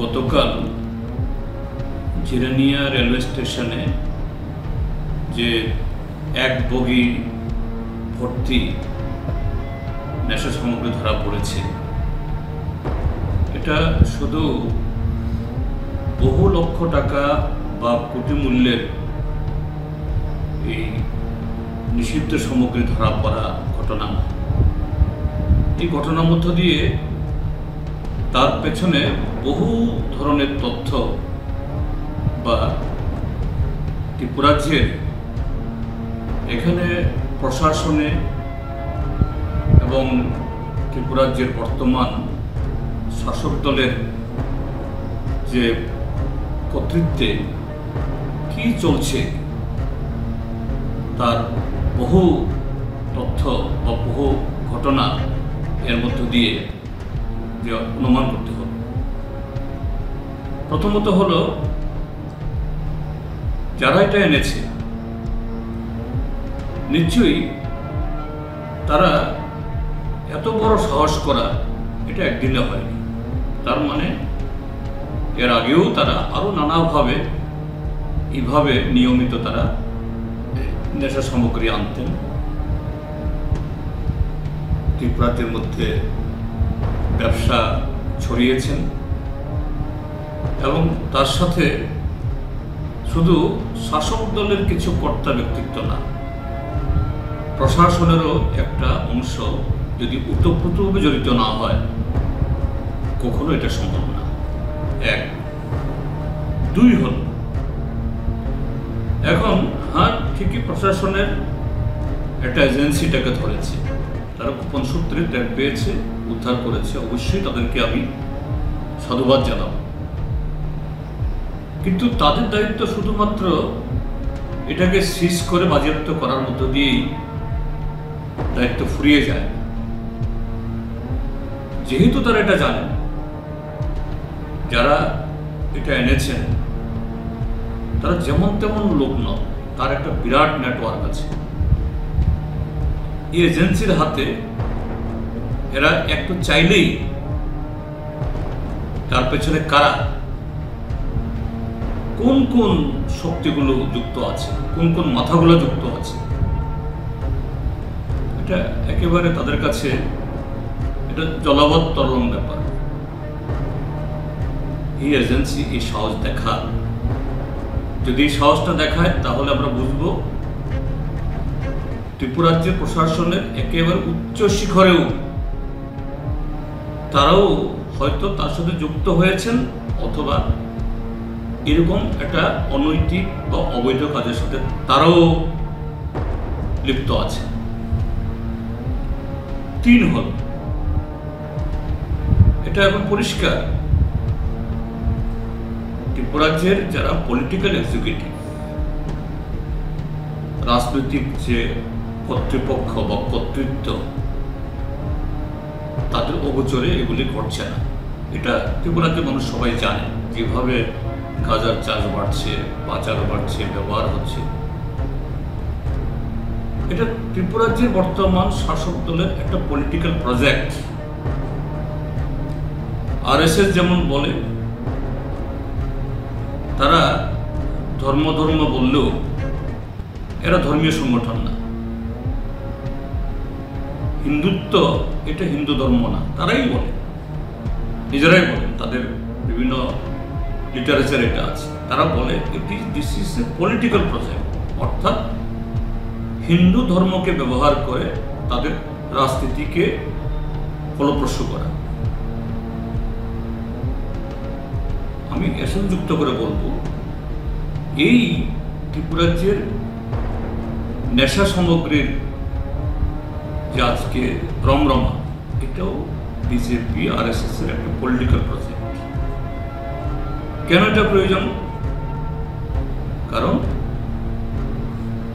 গতকাল জিরানিয়া রেলওয়ে স্টেশনে যে এক বগি ভর্তি নেশা সামগ্রী ধরা পড়েছে, এটা শুধু বহু লক্ষ টাকা বা কোটি মূল্যের এই নিষিদ্ধ সামগ্রী ধরা পড়া ঘটনা না। এই ঘটনার মধ্য দিয়ে তার পেছনে বহু ধরনের তথ্য বা ত্রিপুরাজ্যের এখানে প্রশাসনে এবং ত্রিপুরাজ্যের বর্তমান শাসক দলের যে কর্তৃত্বে কি চলছে তার বহু তথ্য বা বহু ঘটনা এর মধ্য দিয়ে যে অনুমান করতে হবে। প্রথমত হলো, যারা এটা এনেছে নিশ্চয়ই তারা এত বড় সাহস করা এটা একদিনে হয়নি। তার মানে এর আগেও তারা আরো নানাভাবে এইভাবে নিয়মিত তারা নেশা সামগ্রী আনতেন, ত্রিপুরাদের মধ্যে ব্যবসা ছড়িয়েছেন এবং তার সাথে শুধু শাসক দলের কিছু কর্তা ব্যক্তিত্ব না, প্রশাসনেরও একটা অংশ যদি ওতপ্রোতভাবে জড়িত না হয় কখনো এটা সম্ভব না। এক। দুই হল, এখন ঠিকই প্রশাসনের একটা এজেন্সিটাকে ধরেছে, তারা গোপন সূত্রে ট্যাগ পেয়েছে, উদ্ধার করেছে, অবশ্যই তাদেরকে আমি সাধুবাদ জানাব। কিন্তু তাদের দায়িত্ব শুধুমাত্র এটাকে সিজ করে বাজেয়াপ্ত করার মধ্য দিয়েই দায়িত্ব ফুরিয়ে যায়। যেহেতু তারা এটা জানে, যারা এটা এনেছেন তারা যেমন তেমন লোক নয়, তার একটা বিরাট নেটওয়ার্ক আছে। এই এজেন্সির হাতে এরা একটু চাইলেই তার পেছনে কারা, কোন কোন শক্তিগুলো যুক্ত আছে, কোন কোন মাথাগুলো যুক্ত আছে, এটা একেবারে তাদের কাছে এটা জলাবদ্ধতরম ব্যাপার। এই এজেন্সি এই সাহস দেখায়, যদি এই সাহসটা দেখায় তাহলে আমরা বুঝবো ত্রিপুরাজ্যের প্রশাসনের একেবারে উচ্চ শিখরেও তারাও হয়তো তার সাথে যুক্ত হয়েছেন অথবা এরকম একটা অনৈতিক বা অবৈধ কাজের সাথে তারাও লিপ্ত আছে। তিন হল, এটা এখন পরিষ্কার, ত্রিপুরাজ্যের যারা পলিটিক্যাল এক্সিকিউটিভ, রাজনৈতিক যে কর্তৃপক্ষ বা কর্তৃত্ব, তাদের অগোচরে এগুলি ঘটছে না। এটা ত্রিপুরাতে মানুষ সবাই জানে, যেভাবে গাঁজার চাষ বাড়ছে, পাচার বাড়ছে, ব্যবহার হচ্ছে, এটা ত্রিপুরাজ্যের বর্তমান শাসক দলের একটা পলিটিক্যাল প্রজেক্ট। আরএসএস যেমন বলে, তারা ধর্ম বললেও এরা ধর্মীয় সংগঠন না, হিন্দুত্ব এটা হিন্দু ধর্ম না, তারাই বলে, নিজেরাই বলে, তাদের বিভিন্ন লিটারেচার এটা আছে, তারা বলে this is a political project, অর্থাৎ হিন্দু ধর্মকে ব্যবহার করে তাদের রাজনীতিকে ফলপ্রসূ করা। আমি এর সাথে যুক্ত করে বলবো, এই ত্রিপুরাজ্যের নেশা সামগ্রীর যে আজকে রমরমা, এটাও বিজেপি আরএসএস এর একটা পলিটিক্যাল প্রজেক্ট। কেন এটা প্রয়োজন? কারণ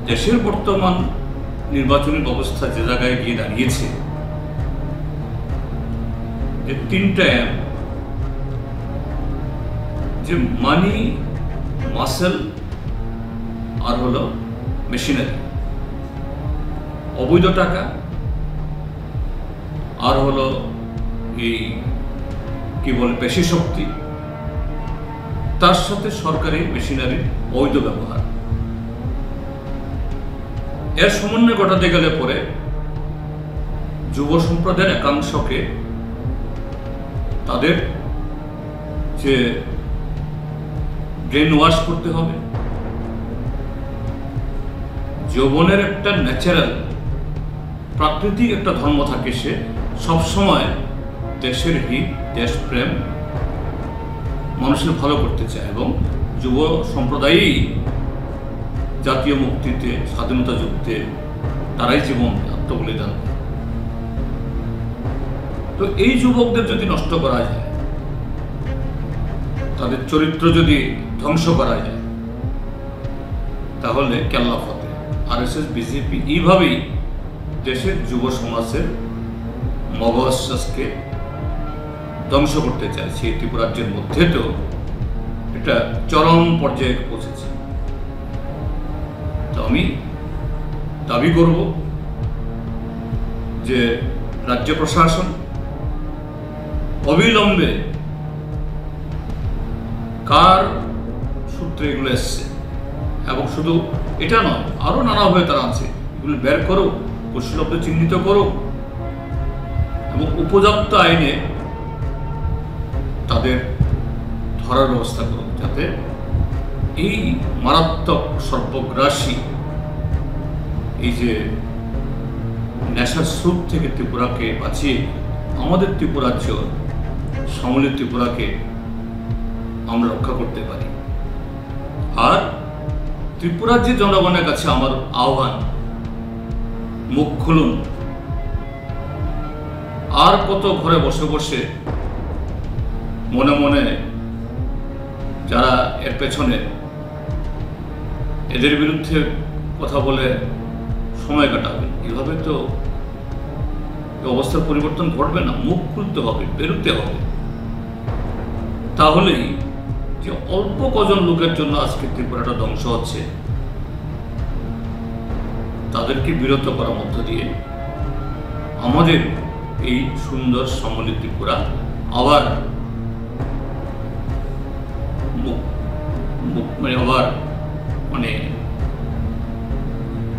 দেশের বর্তমান নির্বাচনী ব্যবস্থা যে জায়গায় গিয়ে দাঁড়িয়েছে, যে তিনটা যে মানি, মাসেল আর হলো মেশিনারি, অবৈধ টাকা আর হলো এই কি বলে পেশি শক্তি, তার সাথে সরকারি মেশিনারির অবৈধ ব্যবহার, এর সমন্বয় ঘটাতে গেলে পরে যুব সম্প্রদায়ের একাংশকে তাদের যে ব্রেন ওয়াশ করতে হবে। যৌবনের একটা ন্যাচারাল প্রাকৃতিক একটা ধর্ম থাকে, সে সবসময় দেশের হিত, দেশপ্রেম, মানুষের ভালো করতে চায় এবং যুব সম্প্রদায়ই জাতীয় মুক্তিতে, স্বাধীনতা যুদ্ধে তারাই জীবন আত্মবলিদান। তো এই যুবকদের যদি নষ্ট করা যায়, তাদের চরিত্র যদি ধ্বংস করা যায়, তাহলে কেল্লা ফতে। আরএসএস, বিজেপি এইভাবেই দেশের যুব সমাজের মগশ্বাসকে ধ্বংস করতে চায়। সেই ত্রিপুরাজ্যের মধ্যে তো এটা চরম পর্যায়ে পৌঁছেছে। তো আমি দাবি করব যে রাজ্য প্রশাসন অবিলম্বে কার সূত্রে এগুলো এসছে, এবং শুধু এটা নয়, আরো নানাভাবে তারা আছে, এগুলো বের করো, কুশলব্ধ চিহ্নিত করো এবং উপযুক্ত আইনে তাদের ধরার ব্যবস্থা করো, যাতে এই মারাত্মক সর্বগ্রাসী এই যে নেশার স্রোত থেকে ত্রিপুরাকে বাঁচিয়ে আমাদের ত্রিপুরাজ্য সমলিত ত্রিপুরাকে আমরা রক্ষা করতে পারি। আর ত্রিপুরাজ্যের জনগণের কাছে আমার আহ্বান, মুখ খুলুন। আর কত ঘরে বসে বসে মনে মনে যারা এর পেছনে, এদের বিরুদ্ধে কথা বলে সময় কাটাবে, এভাবে তো অবস্থার পরিবর্তন ঘটবে না। মুখ খুলতে হবে, বেরোতে হবে। তাহলেই যে অল্প কজন লোকের জন্য আজকে ত্রিপুরাটা ধ্বংস হচ্ছে, তাদেরকে বিরত করার মধ্য দিয়ে আমাদের এই সুন্দর সমলিত ত্রিপুরা আবার মানে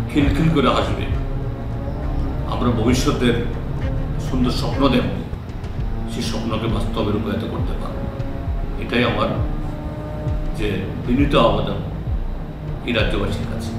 খিলখিল করে আসবে। আমরা ভবিষ্যতের সুন্দর স্বপ্ন দেব, সেই স্বপ্নকে বাস্তবে রূপায়িত করতে পারব। এটাই আমার যে বিনীত আবেদন এই রাজ্যবাসীর কাছে।